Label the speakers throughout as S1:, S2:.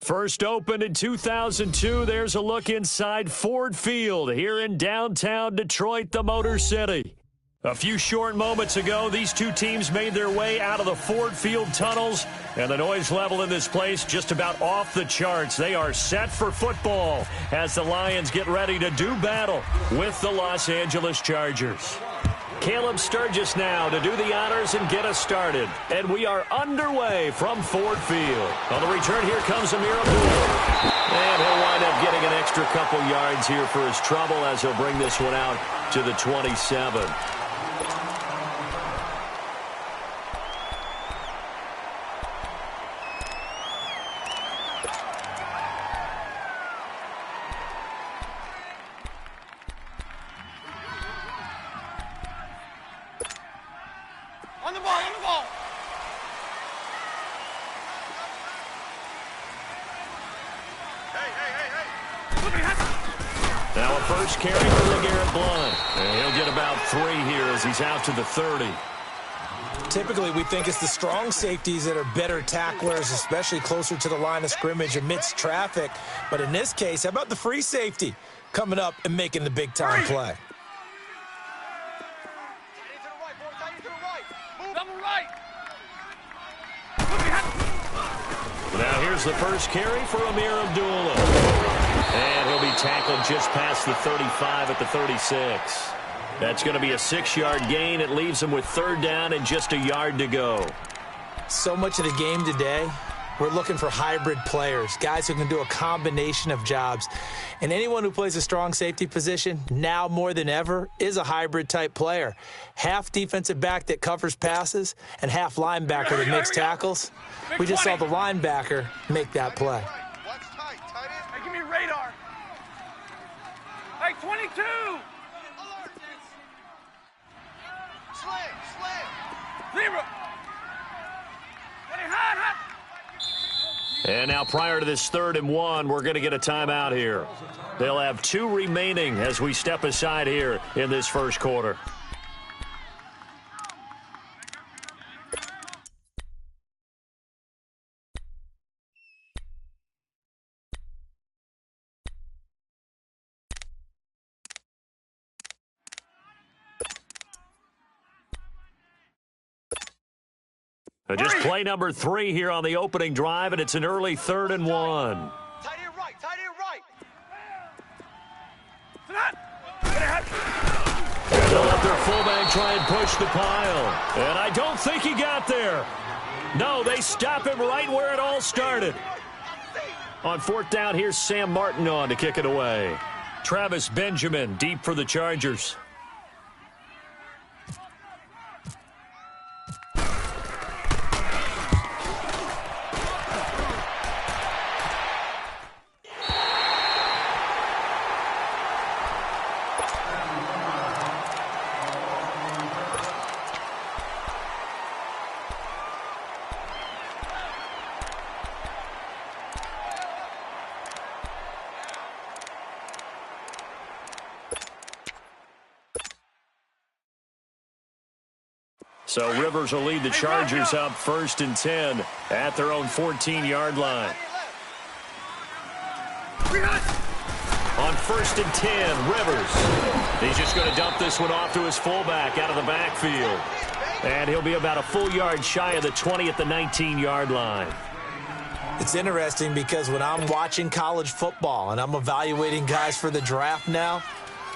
S1: First opened in 2002, there's a look inside Ford Field here in downtown Detroit, the Motor City. A few short moments ago, these two teams made their way out of the Ford Field tunnels, and the noise level in this place just about off the charts. They are set for football as the Lions get ready to do battle with the Los Angeles Chargers. Caleb Sturgis now to do the honors and get us started. And we are underway from Ford Field. On the return, here comes Amir Abdullah. And he'll wind up getting an extra couple yards here for his trouble as he'll bring this one out to the 27. Now a first carry for LeGarrette Blount. And he'll get about 3 here as he's out to the 30.
S2: Typically, we think it's the strong safeties that are better tacklers, especially closer to the line of scrimmage amidst traffic. But in this case, how about the free safety coming up and making the big-time play?
S1: Now here's the first carry for Amir Abdullah. And he'll be tackled just past the 35 at the 36. That's going to be a 6-yard gain. It leaves him with 3rd down and just a yard to go.
S2: So much of the game today, we're looking for hybrid players, guys who can do a combination of jobs. And anyone who plays a strong safety position, now more than ever, is a hybrid-type player. Half defensive back that covers passes and half linebacker that makes tackles. We just saw the linebacker make that play.
S3: Hey, give me radar. Hey, 22. Zero.
S1: And now prior to this 3rd and 1, we're going to get a timeout here. They'll have 2 remaining as we step aside here in this first quarter. Just play number 3 here on the opening drive, and it's an early 3rd and 1.
S3: Tight end right, tight end right.
S1: And they'll let their fullback try and push the pile. And I don't think he got there. No, they stop him right where it all started. On 4th down, here's Sam Martin on to kick it away. Travis Benjamin deep for the Chargers. So Rivers will lead the Chargers up 1st and 10 at their own 14-yard line. On 1st and 10, Rivers. He's just going to dump this one off to his fullback out of the backfield. And he'll be about a full yard shy of the 20 at the 19-yard line.
S2: It's interesting because when I'm watching college football and I'm evaluating guys for the draft now,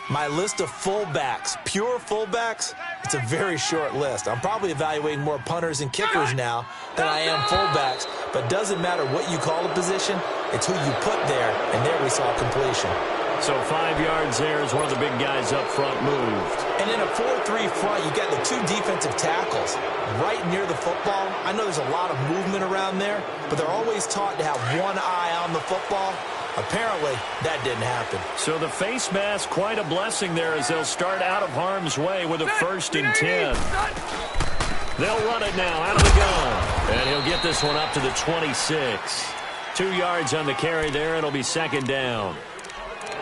S2: my list of fullbacks, pure fullbacks, it's a very short list. I'm probably evaluating more punters and kickers now than I am fullbacks, but doesn't matter what you call a position, it's who you put there, and there we saw completion.
S1: So 5 yards there as one of the big guys up front moved.
S2: And in a 4-3 front, you got the 2 defensive tackles right near the football. I know there's a lot of movement around there, but they're always taught to have one eye on the football. Apparently, that didn't happen.
S1: So the face mask, quite a blessing there as they'll start out of harm's way with a 1st and 10. They'll run it now out of the gun. And he'll get this one up to the 26. 2 yards on the carry there. It'll be 2nd down.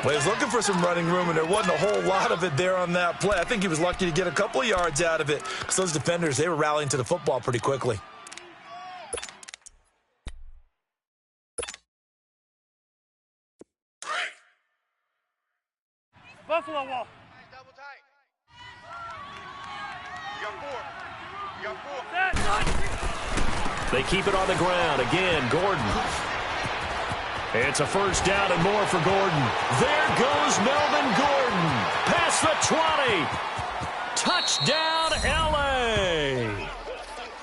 S4: Well, he was looking for some running room, and there wasn't a whole lot of it there on that play. I think he was lucky to get a couple of yards out of it because those defenders, they were rallying to the football pretty quickly.
S3: Buffalo wall. Double tight. You got 4. You got 4.
S1: They keep it on the ground. Again, Gordon. It's a first down and more for Gordon. There goes Melvin Gordon. Past the 20. Touchdown, L.A.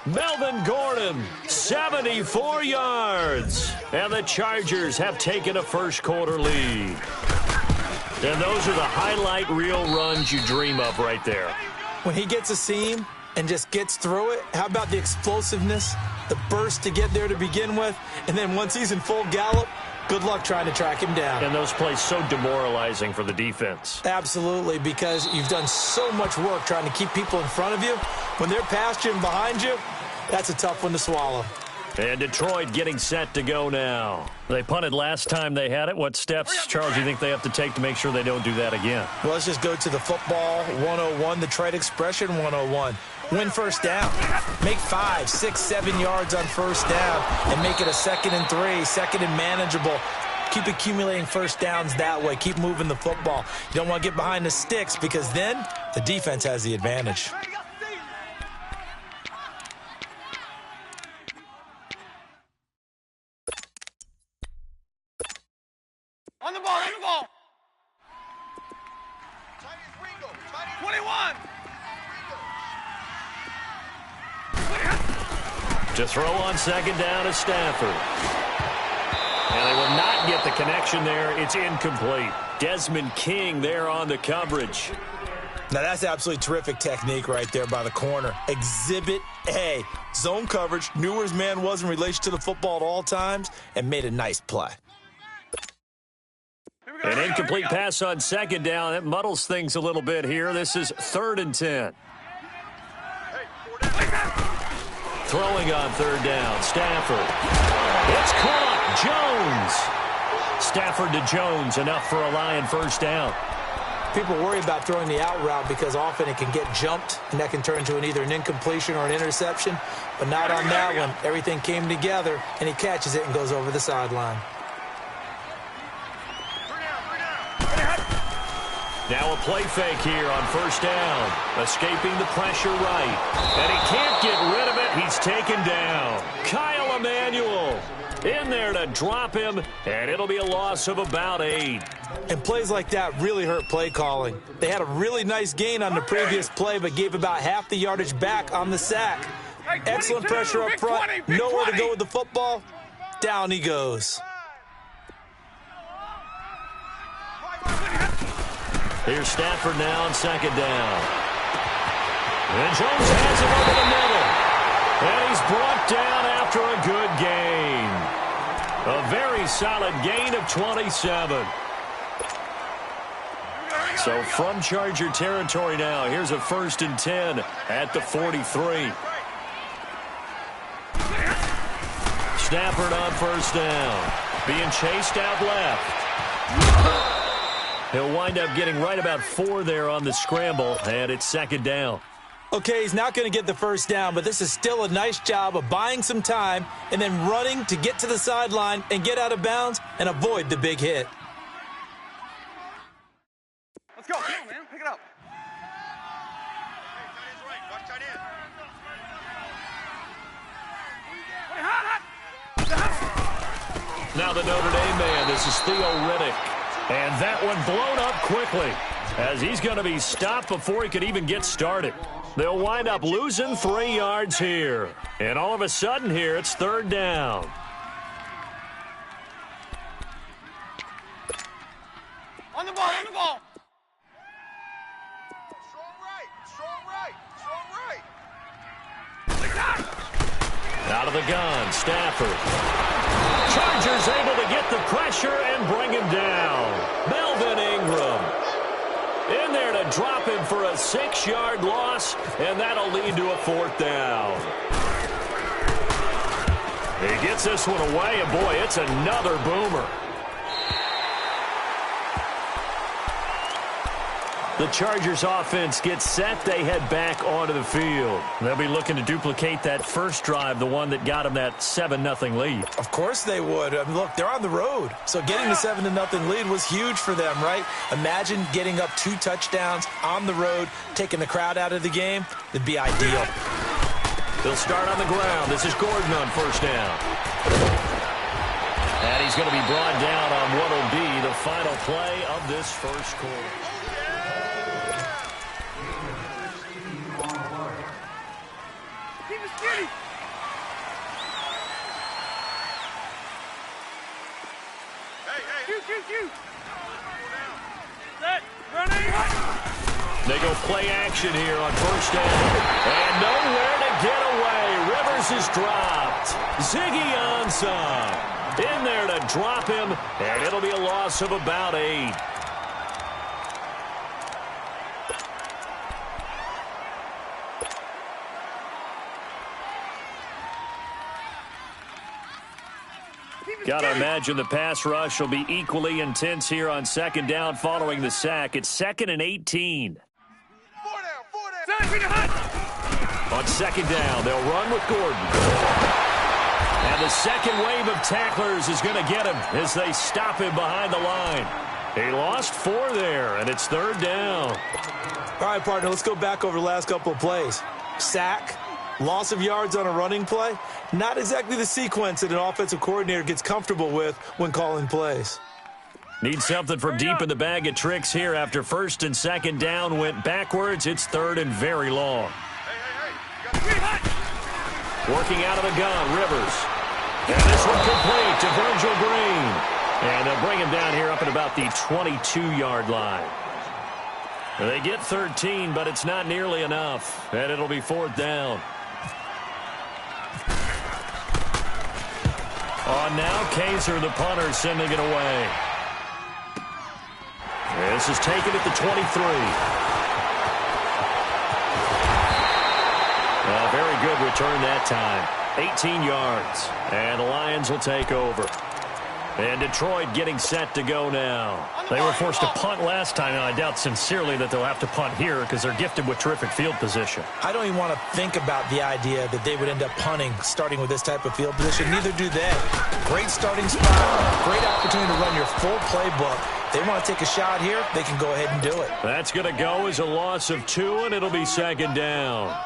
S1: Melvin Gordon, 74 yards. And the Chargers have taken a first-quarter lead. And those are the highlight reel runs you dream of right there.
S2: When he gets a seam and just gets through it, how about the explosiveness, the burst to get there to begin with, and then once he's in full gallop, good luck trying to track him down.
S1: And those plays so demoralizing for the defense.
S2: Absolutely, because you've done so much work trying to keep people in front of you. When they're past you and behind you, that's a tough one to swallow.
S1: And Detroit getting set to go now. They punted last time they had it. What steps, Charles, do you think they have to take to make sure they don't do that again?
S2: Well, let's just go to the football 101, the trade expression 101. Win first down. Make 5, 6, 7 yards on first down and make it a 2nd and 3, 2nd and manageable. Keep accumulating first downs that way. Keep moving the football. You don't want to get behind the sticks because then the defense has the advantage.
S3: On the ball, on the ball. 21.
S1: To throw on second down is Stafford. And they will not get the connection there. It's incomplete. Desmond King there on the coverage.
S2: Now, that's absolutely terrific technique right there by the corner. Exhibit A. Zone coverage, knew where his man was in relation to the football at all times, and made a nice play.
S1: An incomplete pass on second down. That muddles things a little bit here. This is 3rd and 10. Throwing on third down, Stafford. It's caught. Jones. Stafford to Jones, enough for a Lion first down.
S2: People worry about throwing the out route because often it can get jumped, and that can turn into either an incompletion or an interception. But not on that one. Everything came together, and he catches it and goes over the sideline.
S1: Now a play fake here on first down. Escaping the pressure right. And he can't get rid of it. He's taken down. Kyle Emanuel in there to drop him, and it'll be a loss of about 8.
S2: And plays like that really hurt play calling. They had a really nice gain on the previous play, but gave about half the yardage back on the sack. Excellent pressure up front. Nowhere to go with the football. Down he goes.
S1: Here's Stafford now on second down. And Jones has it over the middle. And he's brought down after a good gain. A very solid gain of 27. So from Charger territory now, here's a 1st and 10 at the 43. Stafford on first down. Being chased out left. He'll wind up getting right about 4 there on the scramble, and it's second down.
S2: Okay, he's not going to get the first down, but this is still a nice job of buying some time and then running to get to the sideline and get out of bounds and avoid the big hit.
S3: Let's go. Come on, man. Pick it up.
S1: Now the Notre Dame man, this is Theo Riddick. And that one blown up quickly as he's going to be stopped before he could even get started. They'll wind up losing 3 yards here. And all of a sudden here, it's 3rd down.
S3: On the ball, on the ball. Strong right.
S1: Out of the gun, Stafford. Chargers able to get the pressure and bring him down. Melvin Ingram in there to drop him for a 6-yard loss, and that'll lead to a 4th down. He gets this one away, and boy, it's another boomer. The Chargers offense gets set. They head back onto the field. They'll be looking to duplicate that first drive, the one that got them that 7-0 lead.
S4: Of course they would. I mean, look, they're on the road. So getting the 7-0 lead was huge for them, right? Imagine getting up 2 touchdowns on the road, taking the crowd out of the game. It'd be ideal.
S1: They'll start on the ground. This is Gordon on first down. And he's going to be brought down on what will be the final play of this first quarter. They go play action here on first down. And nowhere to get away. Rivers is dropped. Ziggy Ansah in there to drop him. And it'll be a loss of about 8. Got to imagine the pass rush will be equally intense here on second down following the sack. It's 2nd and 18. On second down, they'll run with Gordon. And the second wave of tacklers is going to get him as they stop him behind the line. He lost 4 there, and it's 3rd down.
S2: All right, partner, let's go back over the last couple of plays. Sack, loss of yards on a running play. Not exactly the sequence that an offensive coordinator gets comfortable with when calling plays.
S1: Need something from deep in the bag of tricks here after first and second down went backwards. It's 3rd and very long. Working out of the gun, Rivers. And this one complete to Virgil Green. And they'll bring him down here up at about the 22-yard line. They get 13, but it's not nearly enough. And it'll be 4th down. On now, Kaiser, the punter, sending it away. This is taken at the 23. A very good return that time. 18 yards. And the Lions will take over. And Detroit getting set to go now. They were forced to punt last time, and I doubt sincerely that they'll have to punt here because they're gifted with terrific field position.
S2: I don't even want to think about the idea that they would end up punting starting with this type of field position. Neither do they. Great starting spot, great opportunity to run your full playbook. They want to take a shot here, they can go ahead and do it.
S1: That's going to go as a loss of 2, and it'll be 2nd down.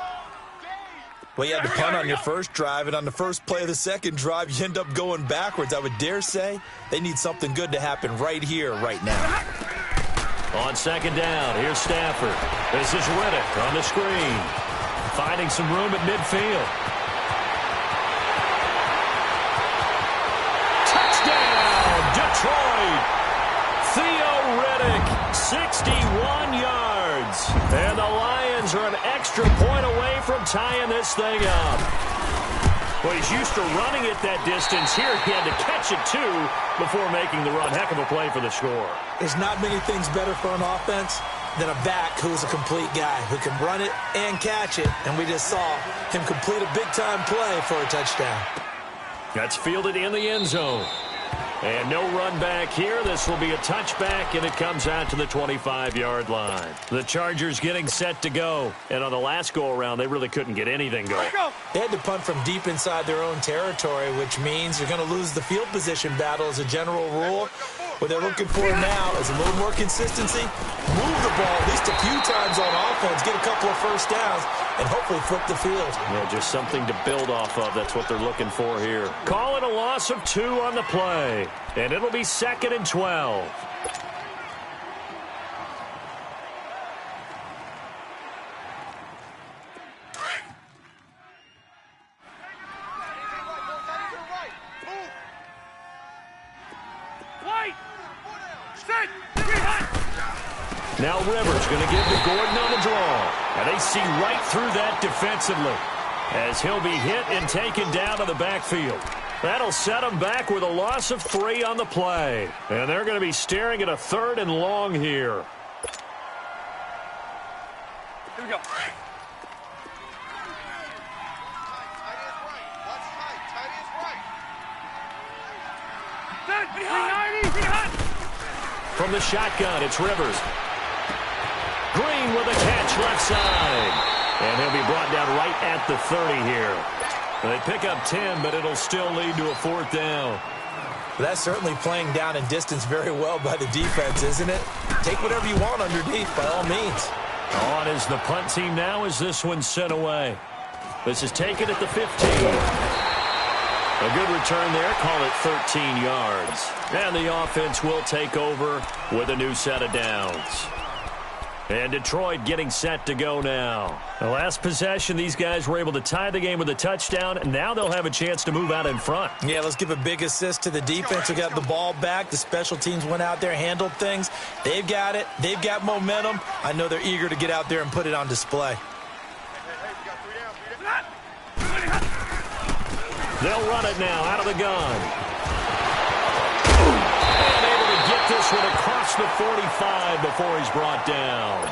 S4: Well, you had to punt on your first drive, and on the first play of the second drive, you end up going backwards. I would dare say they need something good to happen right here, right now.
S1: On second down, here's Stafford. This is Riddick on the screen. Finding some room at midfield. Touchdown, Detroit! Theo Riddick, 61 yards. And the Lions are an extra point away from tying this thing up. Well, he's used to running it that distance. Here he had to catch it, too, before making the run. Heck of a play for the score.
S2: There's not many things better for an offense than a back who's a complete guy who can run it and catch it. And we just saw him complete a big-time play for a touchdown.
S1: That's fielded in the end zone. And no run back here. This will be a touchback, and it comes out to the 25-yard line. The Chargers getting set to go. And on the last go-around, they really couldn't get anything going.
S2: They had to punt from deep inside their own territory, which means you're going to lose the field position battle as a general rule. What they're looking for now is a little more consistency, move the ball at least a few times on offense, get a couple of first downs, and hopefully flip the field.
S1: Yeah, just something to build off of. That's what they're looking for here. Call it a loss of 2 on the play, and it'll be 2nd and 12. Now Rivers going to give to Gordon on the draw. And they see right through that defensively as he'll be hit and taken down to the backfield. That'll set him back with a loss of 3 on the play. And they're going to be staring at a 3rd and long here.
S3: Here we go.
S1: From the shotgun, it's Rivers. Green with a catch left side. And he'll be brought down right at the 30 here. They pick up 10, but it'll still lead to a 4th down.
S4: That's certainly playing down in distance very well by the defense, isn't it? Take whatever you want underneath, by all means.
S1: On is the punt team now as this one's sent away. This is taken at the 15. A good return there. Call it 13 yards. And the offense will take over with a new set of downs. And Detroit getting set to go now. The last possession, these guys were able to tie the game with a touchdown, and now they'll have a chance to move out in front.
S4: Yeah, let's give a big assist to the defense who got the ball back. The special teams went out there, handled things. They've got it. They've got momentum. I know they're eager to get out there and put it on display.
S1: They'll run it now out of the gun. And able to get this one across the 45 before he's brought down.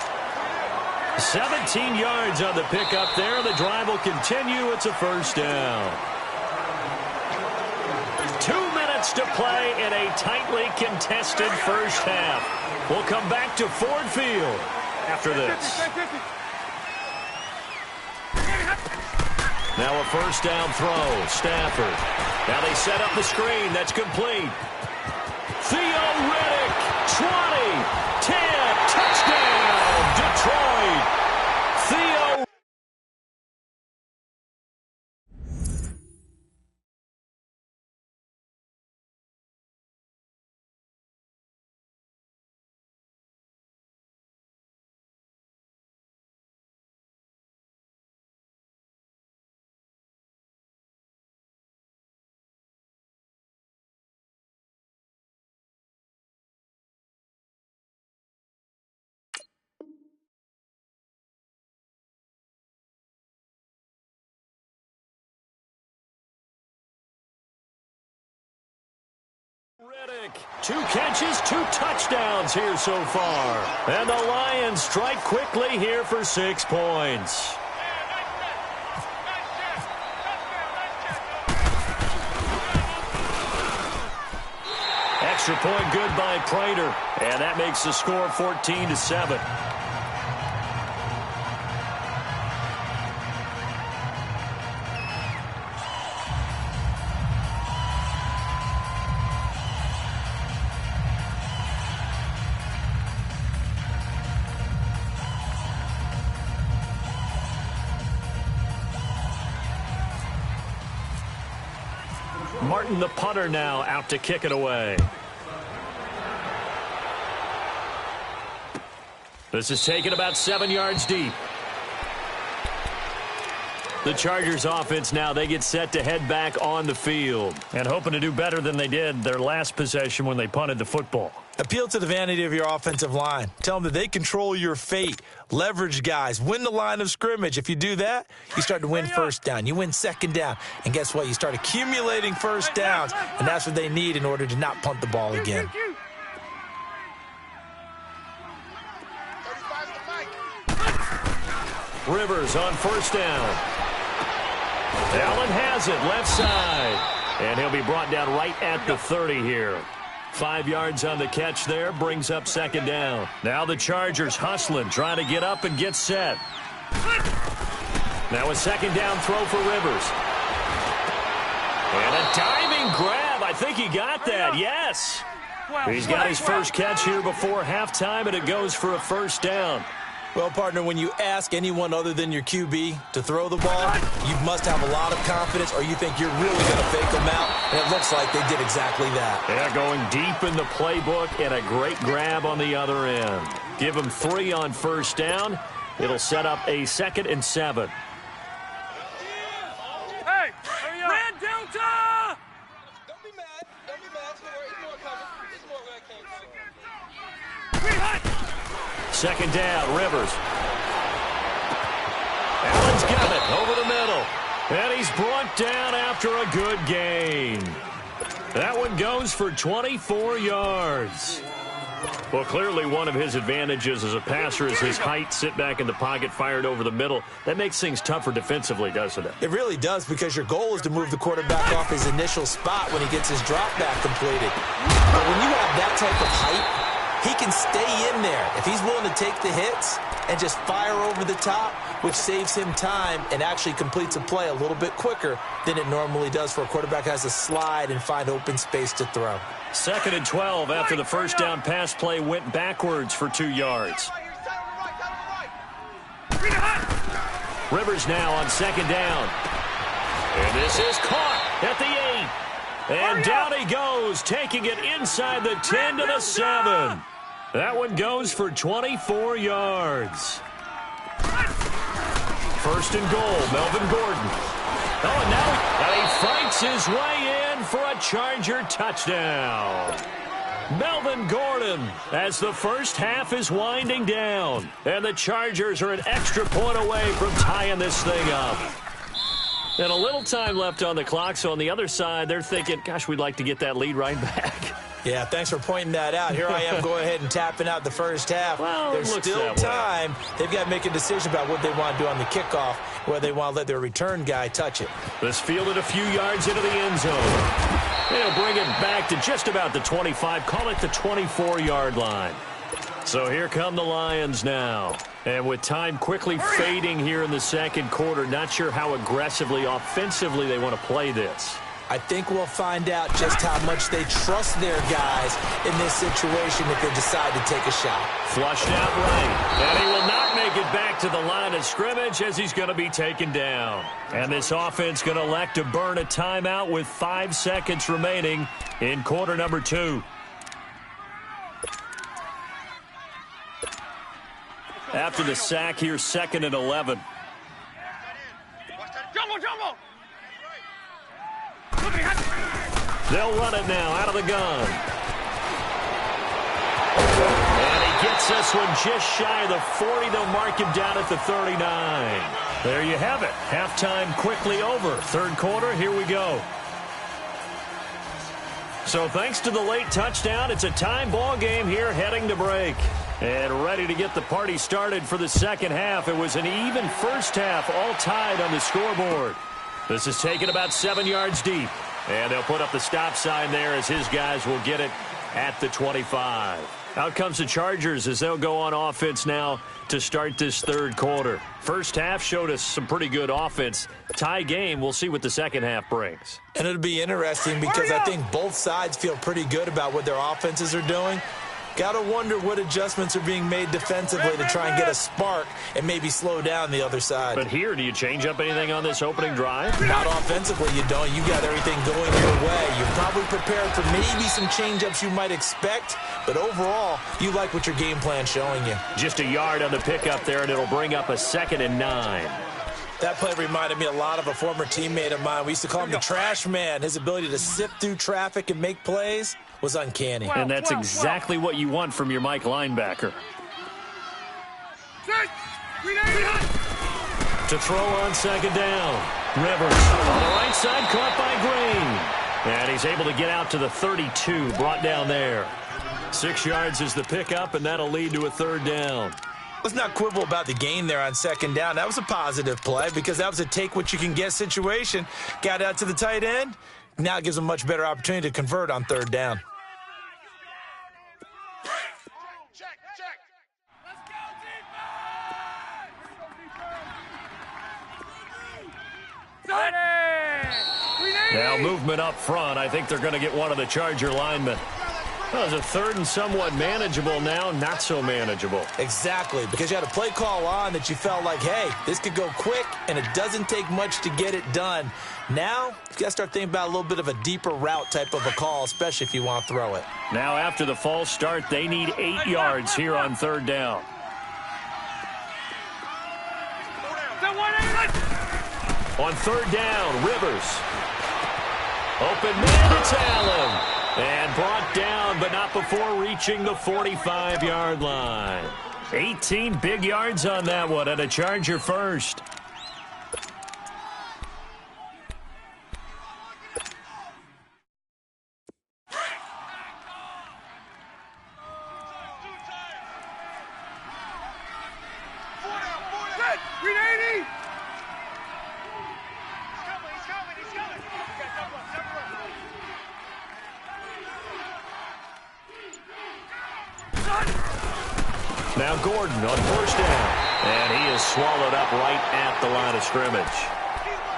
S1: 17 yards on the pickup there. The drive will continue. It's a 1st down. 2 minutes to play in a tightly contested first half. We'll come back to Ford Field after this. Now a 1st down throw. Stafford. Now they set up the screen. That's complete. Theoretic. 20. 10. Touchdown. Detroit. Theo. Reddick, 2 catches, 2 touchdowns here so far. And the Lions strike quickly here for 6 points. Extra point good by Prater. And that makes the score 14-7. Martin, the punter, now out to kick it away. This is taken about 7 yards deep. The Chargers offense now, they get set to head back on the field and hoping to do better than they did their last possession when they punted the football.
S4: Appeal to the vanity of your offensive line. Tell them that they control your fate. Leverage guys. Win the line of scrimmage. If you do that, you start to win 1st down. You win 2nd down. And guess what? You start accumulating 1st downs, and that's what they need in order to not punt the ball again.
S1: Rivers on 1st down. Allen has it left side. And he'll be brought down right at the 30 here. 5 yards on the catch there, brings up 2nd down. Now the Chargers hustling, trying to get up and get set. Now a 2nd down throw for Rivers. And a diving grab. I think he got that, yes. He's got his first catch here before halftime, and it goes for a 1st down.
S4: Well, partner, when you ask anyone other than your QB to throw the ball, you must have a lot of confidence, or you think you're really going to fake them out, and it looks like they did exactly that.
S1: Yeah, going deep in the playbook, and a great grab on the other end. Give them 3 on 1st down. It'll set up a 2nd and 7.
S3: Hey, Red Delta!
S5: Don't be mad. Don't be mad. It's more coming. It's more where I came from.
S1: 2nd down, Rivers. Allen's got it over the middle. And he's brought down after a good gain. That one goes for 24 yards. Well, clearly one of his advantages as a passer is his height. Sit back in the pocket, fired over the middle. That makes things tougher defensively, doesn't it?
S4: It really does, because your goal is to move the quarterback off his initial spot when he gets his drop back completed. But when you have that type of height,
S2: he can stay in there. If he's willing to take the hits and just fire over the top, which saves him time and actually completes a play a little bit quicker than it normally does for a quarterback who has to slide and find open space to throw.
S1: 2nd and 12 after the first down pass play went backwards for 2 yards. Rivers now on 2nd down. And this is caught at the 8. And down he goes, taking it inside the 10 to the 7. That one goes for 24 yards. 1st and goal, Melvin Gordon. Oh, and now he fights his way in for a Charger touchdown. Melvin Gordon as the first half is winding down. And the Chargers are an extra point away from tying this thing up. And a little time left on the clock, so on the other side, they're thinking, gosh, we'd like to get that lead right back.
S2: Yeah, thanks for pointing that out. Here I am going ahead and tapping out the first half.
S1: Well,
S2: there's still time. They've got to make a decision about what they want to do on the kickoff, whether they want to let their return guy touch it.
S1: This fielded a few yards into the end zone. They'll bring it back to just about the 25, call it the 24-yard line. So here come the Lions now. And with time quickly fading here in the second quarter, not sure how aggressively, offensively they want to play this.
S2: I think we'll find out just how much they trust their guys in this situation if they decide to take a shot.
S1: Flushed out right. And he will not make it back to the line of scrimmage as he's going to be taken down. And this offense going to elect to burn a timeout with 5 seconds remaining in quarter number 2. After the sack here, 2nd and 11.
S3: Jumbo!
S1: They'll run it now out of the gun. And he gets this one just shy of the 40. They'll mark him down at the 39. There you have it. Halftime quickly over. Third quarter, here we go. So thanks to the late touchdown, it's a time ball game here heading to break. And ready to get the party started for the second half. It was an even first half, all tied on the scoreboard. This is taken about 7 yards deep. And they'll put up the stop sign there as his guys will get it at the 25. Out comes the Chargers as they'll go on offense now to start this third quarter. First half showed us some pretty good offense. Tie game, we'll see what the second half brings.
S2: And it'll be interesting because I think both sides feel pretty good about what their offenses are doing. Got to wonder what adjustments are being made defensively to try and get a spark and maybe slow down the other side.
S1: But here, do you change up anything on this opening drive?
S2: Not offensively, you don't. You got everything going your way. You're probably prepared for maybe some change-ups you might expect, but overall, you like what your game plan's showing you.
S1: Just a yard on the pickup there, and it'll bring up a 2nd and 9.
S2: That play reminded me a lot of a former teammate of mine. We used to call him the trash man. His ability to sift through traffic and make plays was uncanny.
S1: And that's exactly what you want from your Mike linebacker. To throw on 2nd down. Rivers on the right side, caught by Green. And he's able to get out to the 32, brought down there. 6 yards is the pickup, and that'll lead to a 3rd down.
S2: Let's not quibble about the gain there on 2nd down. That was a positive play because that was a take-what-you-can-get situation. Got out to the tight end. Now it gives them a much better opportunity to convert on 3rd down.
S3: Check. Let's go, defense!
S1: Now movement up front. I think they're going to get one of the Charger linemen. That was a 3rd and somewhat manageable now, not so manageable.
S2: Exactly, because you had a play call on that you felt like, hey, this could go quick, and it doesn't take much to get it done. Now, you got to start thinking about a little bit of a deeper route type of a call, especially if you want to throw it.
S1: Now, after the false start, they need 8 yards here on 3rd down. On 3rd down, Rivers. Open man, it's Allen. And brought down, but not before reaching the 45-yard line. 18 big yards on that one, and a Charger first. Now Gordon on first down. And he is swallowed up right at the line of scrimmage.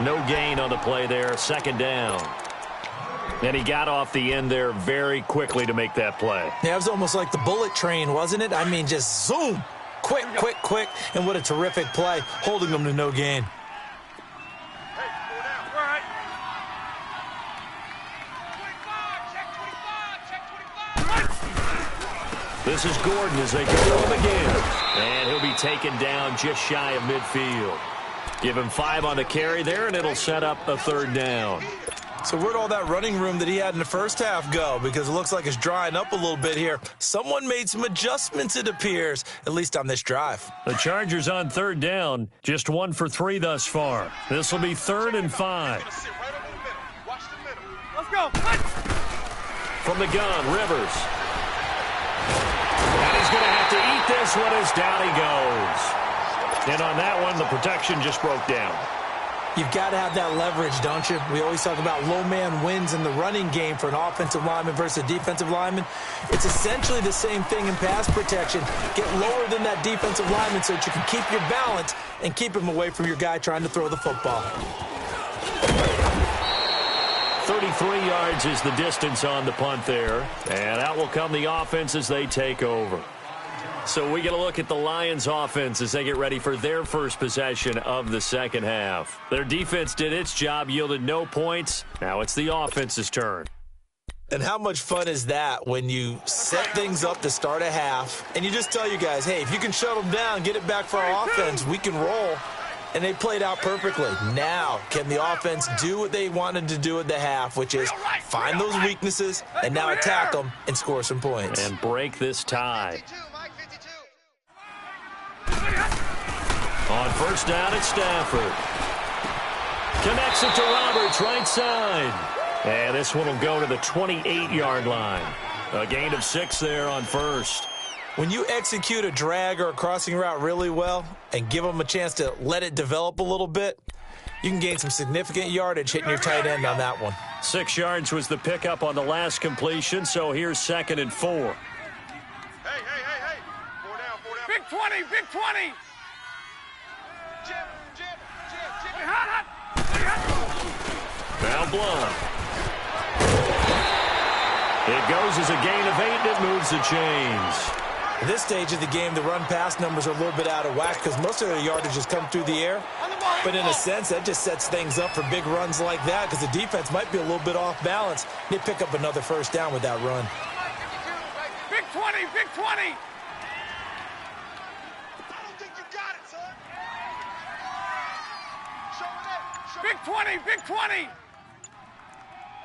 S1: No gain on the play there. Second down. And he got off the end there very quickly to make that play.
S2: Yeah, it was almost like the bullet train, wasn't it? I mean, just zoom. Quick, quick, quick. And what a terrific play, holding them to no gain.
S3: Hey, 4 down. All right. 25, check 25.
S1: This is Gordon as they go to him again. And he'll be taken down just shy of midfield. Give him 5 on the carry there, and it'll set up a third down.
S4: So where'd all that running room that he had in the first half go? Because it looks like it's drying up a little bit here. Someone made some adjustments, it appears, at least on this drive.
S1: The Chargers on third down, just 1 for 3 thus far. This will be 3rd and 5.
S3: Gonna sit right over the middle. Watch the middle.
S5: Let's go.
S1: From the gun, Rivers. And he's going to have to eat this one as down he goes. And on that one, the protection just broke down.
S2: You've got to have that leverage, don't you? We always talk about low man wins in the running game for an offensive lineman versus a defensive lineman. It's essentially the same thing in pass protection. Get lower than that defensive lineman so that you can keep your balance and keep him away from your guy trying to throw the football.
S1: 33 yards is the distance on the punt there. And out will come the offense as they take over. So we get a look at the Lions offense as they get ready for their first possession of the second half. Their defense did its job, yielded no points. Now it's the offense's turn.
S4: And how much fun is that when you set things up to start a half and you just tell you guys, hey, if you can shut them down, get it back for our offense, we can roll. And they played out perfectly. Now, can the offense do what they wanted to do at the half, which is find those weaknesses and now attack them and score some points.
S1: And break this tie.
S3: 52, Mike, 52.
S1: On first down, it's Stafford. Connects it to Roberts, right side. And this one will go to the 28-yard line. A gain of 6 there on first.
S4: When you execute a drag or a crossing route really well and give them a chance to let it develop a little bit, you can gain some significant yardage hitting your tight end on that one.
S1: 6 yards was the pickup on the last completion, so here's 2nd and 4.
S3: Hey, hey, hey, hey. 4 down, 4 down.
S5: Big 20, big 20.
S3: Jim, Jim, Jim, Jim.
S5: Hot.
S1: Now Blunt. It goes as a gain of 8, and it moves the chains.
S4: At this stage of the game, the run-pass numbers are a little bit out of whack because most of their yardage has come through the air. But in a sense, that just sets things up for big runs like that because the defense might be a little bit off balance. They pick up another first down with that run.
S5: Big 20, big 20.
S3: I don't think you got it, son. Show it up. Show
S5: Big 20, big 20.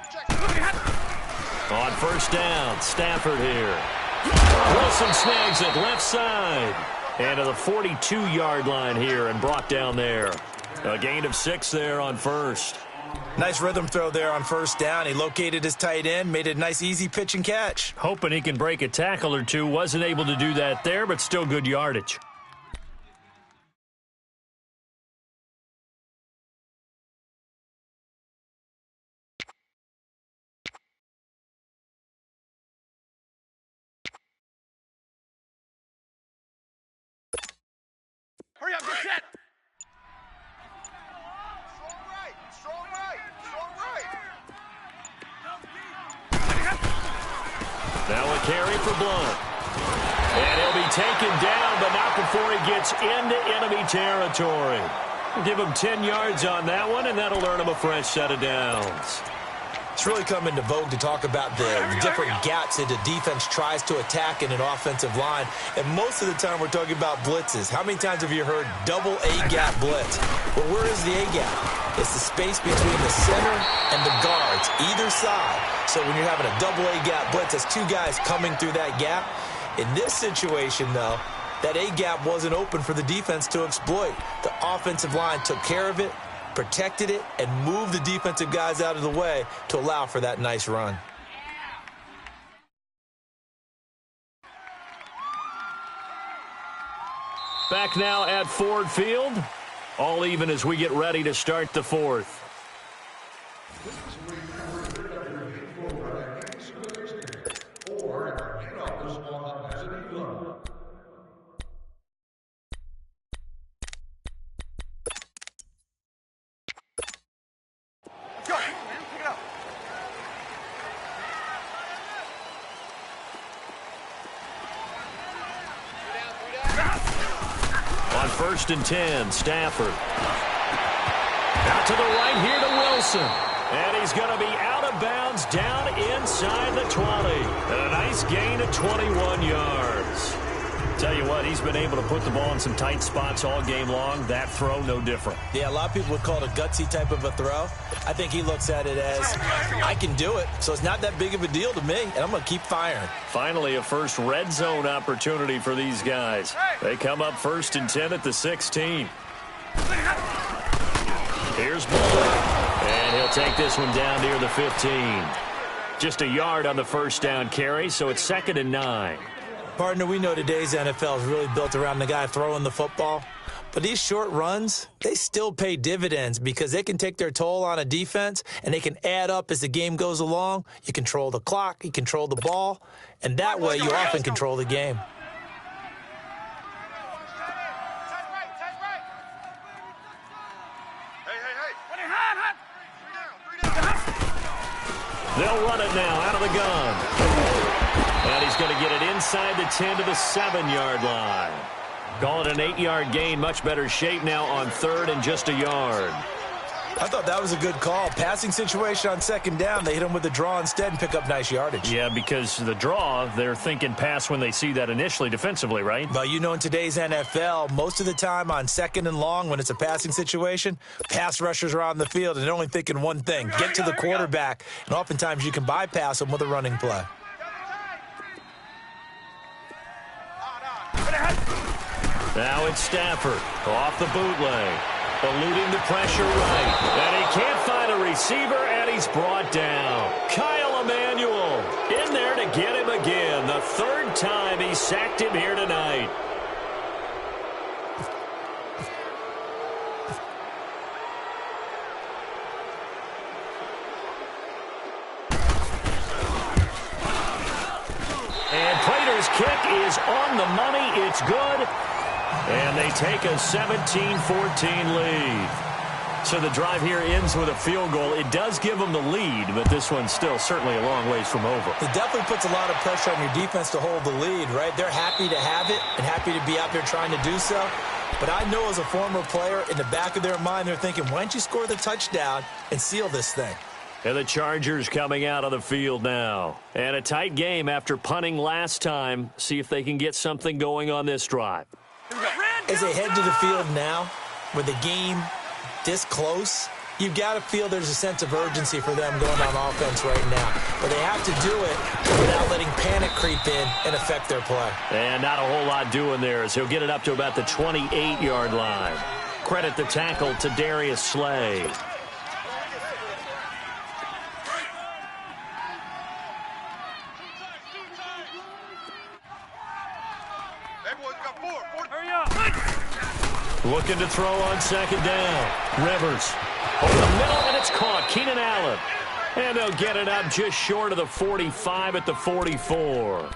S3: Check.
S1: On first down, Stafford here. Wilson snags it left side. And to the 42-yard line here and brought down there. A gain of 6 there on first.
S4: Nice rhythm throw there on first down. He located his tight end, made it a nice easy pitch and catch.
S1: Hoping he can break a tackle or two. Wasn't able to do that there, but still good yardage.
S5: Hurry up, get set.
S3: Strong right, strong right, strong right.
S1: Now a carry for Blunt. And he'll be taken down, but not before he gets into enemy territory. Give him 10 yards on that one, and that'll earn him a fresh set of downs.
S4: It's really come into vogue to talk about the different gaps that the defense tries to attack in an offensive line. And most of the time we're talking about blitzes. How many times have you heard double A-gap blitz? Well, where is the A-gap? It's the space between the center and the guards, either side. So when you're having a double A-gap blitz, that's 2 guys coming through that gap. In this situation, though, that A-gap wasn't open for the defense to exploit. The offensive line took care of it, protected it, and moved the defensive guys out of the way to allow for that nice run.
S1: Back now at Ford Field. All even as we get ready to start the fourth. first and 10. Stafford. Out to the right here to Wilson. And he's going to be out of bounds down inside the 20. And a nice gain of 21 yards. Tell you what, he's been able to put the ball in some tight spots all game long. That throw, no different.
S2: Yeah, a lot of people would call it a gutsy type of a throw. I think he looks at it as, I can do it, so it's not that big of a deal to me, and I'm going to keep firing.
S1: Finally, a first red zone opportunity for these guys. They come up first and 10 at the 16. Here's Buller, and he'll take this one down near the 15. Just a yard on the first down carry, so it's 2nd and 9.
S2: Partner, we know today's NFL is really built around the guy throwing the football. But these short runs, they still pay dividends because they can take their toll on a defense and they can add up as the game goes along. You control the clock, you control the ball, and that way you often control the game.
S1: They'll run it now out of the gun. And he's going to get it inside the 10 to the 7-yard line. Call it an 8-yard gain. Much better shape now on 3rd and just a yard.
S2: I thought that was a good call. Passing situation on 2nd down. They hit him with a draw instead and pick up nice yardage.
S1: Yeah, because the draw, they're thinking pass when they see that initially defensively, right?
S2: But you know, in today's NFL, most of the time on 2nd and long, when it's a passing situation, pass rushers are on the field and they're only thinking one thing, get to the quarterback. And oftentimes you can bypass them with a running play.
S1: Now it's Stafford off the bootleg, eluding the pressure right. And he can't find a receiver, and he's brought down. Kyle Emanuel in there to get him again. The 3rd time he sacked him here tonight. And Prater's kick is on the money. It's good. And they take a 17-14 lead. So the drive here ends with a field goal. It does give them the lead, but this one's still certainly a long ways from over.
S2: It definitely puts a lot of pressure on your defense to hold the lead, right? They're happy to have it and happy to be out there trying to do so. But I know as a former player, in the back of their mind, they're thinking, why don't you score the touchdown and seal this thing?
S1: And the Chargers coming out on the field now. And a tight game after punting last time. See if they can get something going on this drive.
S2: As they head to the field now, with the game this close, you've got to feel there's a sense of urgency for them going on offense right now. But they have to do it without letting panic creep in and affect their play.
S1: And not a whole lot doing there as he'll get it up to about the 28-yard line. Credit the tackle to Darius Slay. Looking to throw on 2nd down. Rivers over the middle, and it's caught. Keenan Allen. And they'll get it up just short of the 45 at the 44.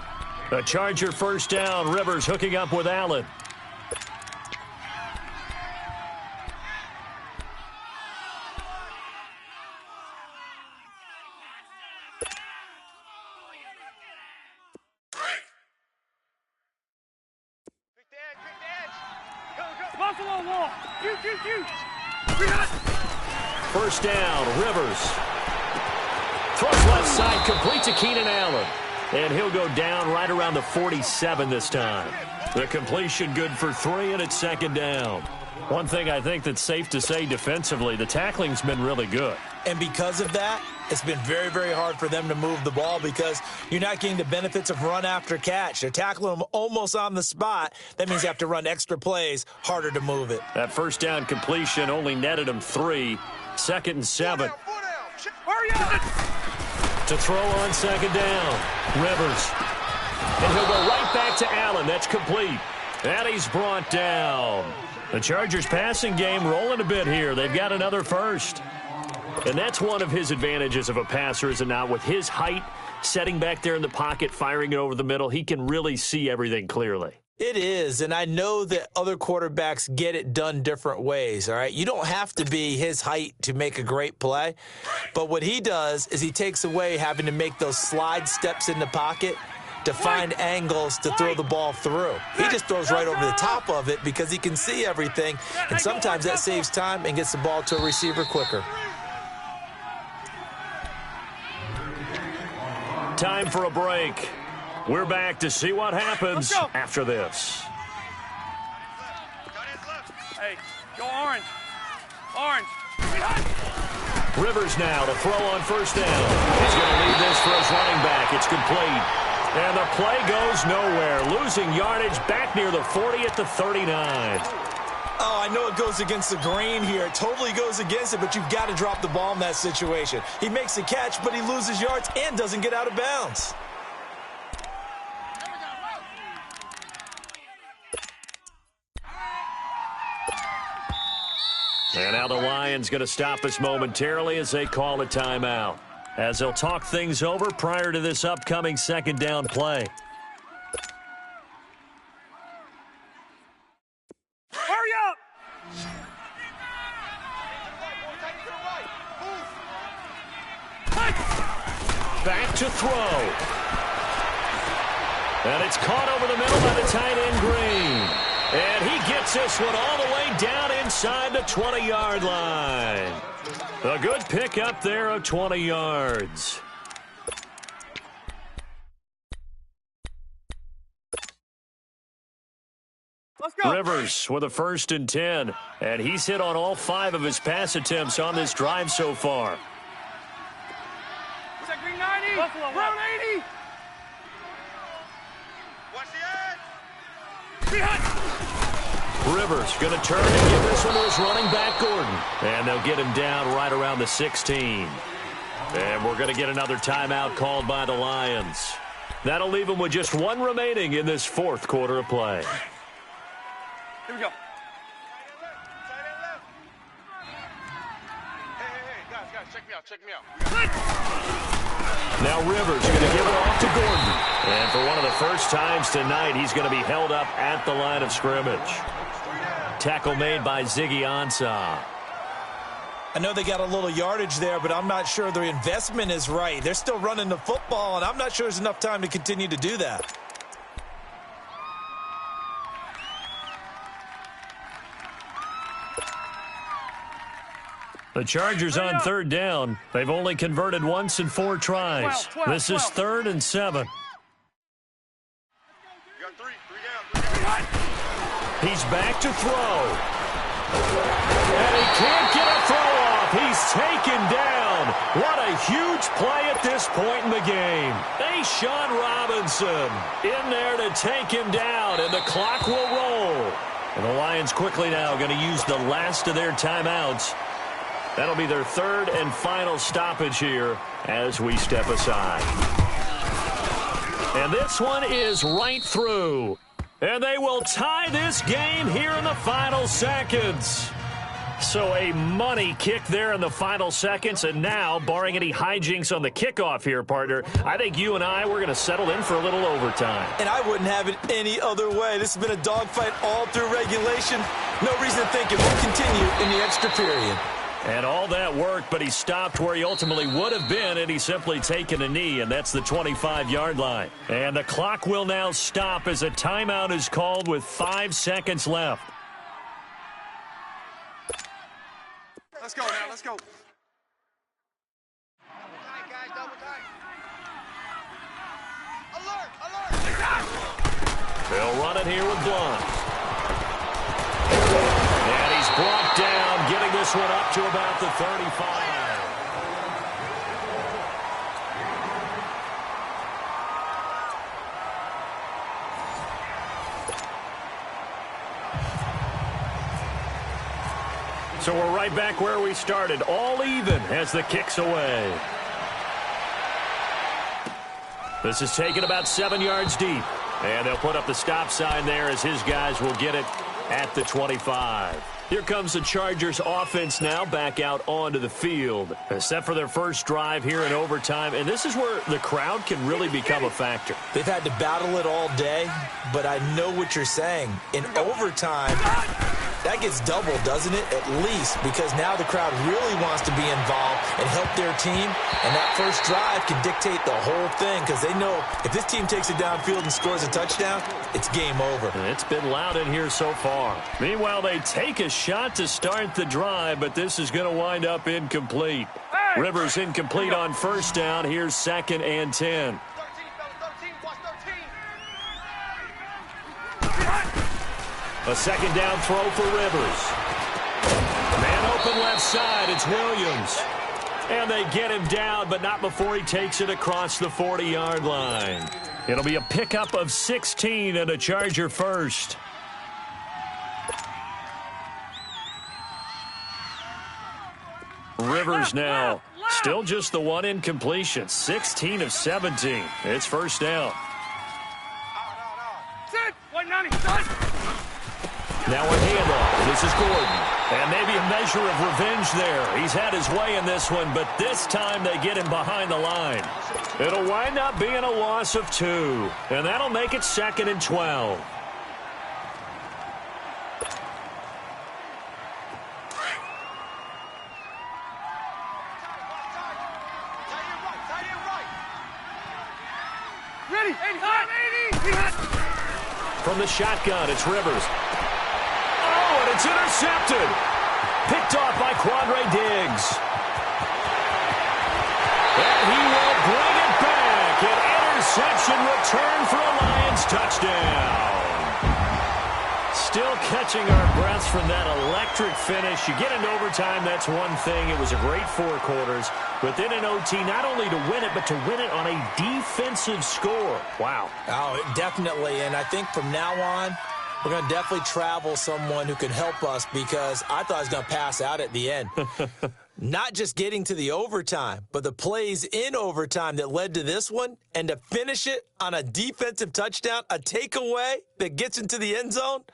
S1: A Charger first down. Rivers hooking up with Allen. First down, Rivers. Throws left side, complete to Keenan Allen. And he'll go down right around the 47 this time. The completion good for 3, and it's 2nd down. One thing I think that's safe to say defensively, the tackling's been really good.
S2: And because of that, it's been very, very hard for them to move the ball because you're not getting the benefits of run after catch. They're tackling them almost on the spot. That means you have to run extra plays, harder to move it.
S1: That first down completion only netted them 3. 2nd and 7.
S3: Hurry up!
S1: To throw on 2nd down. Rivers. And he'll go right back to Allen. That's complete. And he's brought down. The Chargers passing game rolling a bit here. They've got another first. And that's one of his advantages of a passer, is it not? With his height, setting back there in the pocket, firing it over the middle, he can really see everything clearly.
S2: It is, and I know that other quarterbacks get it done different ways, all right? You don't have to be his height to make a great play, but what he does is he takes away having to make those slide steps in the pocket
S4: to find angles to throw the ball through. He just throws right over the top of it because he can see everything, and sometimes that saves time and gets the ball to a receiver quicker.
S1: Time for a break. We're back to see what happens after this.
S3: Hey, go orange. Orange.
S1: Rivers now to throw on first down. He's going to lead this for his running back. It's complete. And the play goes nowhere. Losing yardage back near the 40 at the 39.
S4: Oh, I know it goes against the grain here. It totally goes against it, but you've got to drop the ball in that situation. He makes the catch, but he loses yards and doesn't get out of bounds.
S1: And now the Lions going to stop us momentarily as they call a timeout, as they'll talk things over prior to this upcoming second down play.
S3: Hurry up!
S1: Back to throw. And it's caught over the middle by the tight end Green. And he gets this one all the way down inside the 20-yard line. A good pick up there of 20 yards.
S3: Let's go.
S1: Rivers with a 1st and 10. And he's hit on all 5 of his pass attempts on this drive so far.
S3: What's that green 90? Buffalo, brown 80. Watch the edge.
S1: Rivers going to turn and give this one to his running back, Gordon. And they'll get him down right around the 16. And we're going to get another timeout called by the Lions. That'll leave them with just 1 remaining in this 4th quarter of play.
S3: Here we go. Hey, guys, check me out.
S1: Now Rivers going to give it off to Gordon. And for one of the first times tonight, he's going to be held up at the line of scrimmage. Tackle made by Ziggy Ansah.
S4: I know they got a little yardage there, but I'm not sure their investment is right. They're still running the football, and I'm not sure there's enough time to continue to do that.
S1: The Chargers on 3rd down. They've only converted once in 4 tries. This is 3rd and 7.
S3: You got 3 down.
S1: He's back to throw. And he can't get a throw off. He's taken down. What a huge play at this point in the game. Sean Robinson in there to take him down, and the clock will roll. And the Lions quickly now going to use the last of their timeouts. That'll be their 3rd and final stoppage here as we step aside. And this one is right through. And they will tie this game here in the final seconds. So a money kick there in the final seconds. And now, barring any hijinks on the kickoff here, partner, I think you and I, we're going to settle in for a little overtime.
S4: And I wouldn't have it any other way. This has been a dogfight all through regulation. No reason to think it won't continue in the extra period.
S1: And all that worked, but he stopped where he ultimately would have been, and he's simply taken a knee, and that's the 25-yard line. And the clock will now stop as a timeout is called with 5 seconds left.
S3: Let's go now, let's go.
S1: They'll run it here with Blunt. And he's brought down, getting this one up to about the 35. So we're right back where we started, all even as the kick's away. This is taken about 7 yards deep. And they'll put up the stop sign there as his guys will get it at the 25. Here comes the Chargers offense now back out onto the field. Set for their first drive here in overtime. And this is where the crowd can really become a factor.
S4: They've had to battle it all day, but I know what you're saying. In overtime,
S2: That gets doubled, doesn't it? At least, because now the crowd really wants to be involved and help their team, and that first drive can dictate the whole thing because they know if this team takes it downfield and scores a touchdown, it's game over.
S1: It's been loud in here so far. Meanwhile, they take a shot to start the drive, but this is going to wind up incomplete. Rivers incomplete on first down. Here's 2nd and 10.
S3: 13, fellas, 13, watch 13.
S1: A second down throw for Rivers. Man open left side. It's Williams. And they get him down, but not before he takes it across the 40-yard line. It'll be a pickup of 16 and a Charger first. Rivers now. Still just the one incompletion. 16 of 17. It's first down.
S3: Sit! 190, son!
S1: Now a handoff. This is Gordon. And maybe a measure of revenge there. He's had his way in this one, but this time they get him behind the line. It'll wind up being a loss of 2. And that'll make it 2nd and 12.
S3: Ready! 80!
S1: From the shotgun, it's Rivers. Oh, and it's intercepted. Picked off by Quandre Diggs. And he will bring it back. An interception return for a Lions touchdown. Still catching our breaths from that electric finish. You get into overtime, that's one thing. It was a great 4 quarters. But then in OT, not only to win it, but to win it on a defensive score. Wow.
S2: Oh, definitely. And I think from now on, we're going to definitely travel someone who can help us because I thought I was going to pass out at the end. Not just getting to the overtime, but the plays in overtime that led to this one, and to finish it on a defensive touchdown, a takeaway that gets into the end zone.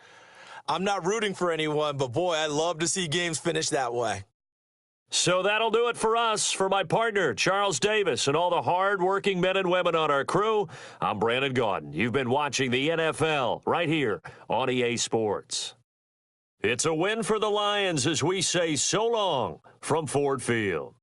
S2: I'm not rooting for anyone, but boy, I love to see games finish that way.
S1: So that'll do it for us. For my partner, Charles Davis, and all the hard-working men and women on our crew, I'm Brandon Gaudin. You've been watching the NFL right here on EA Sports. It's a win for the Lions as we say so long from Ford Field.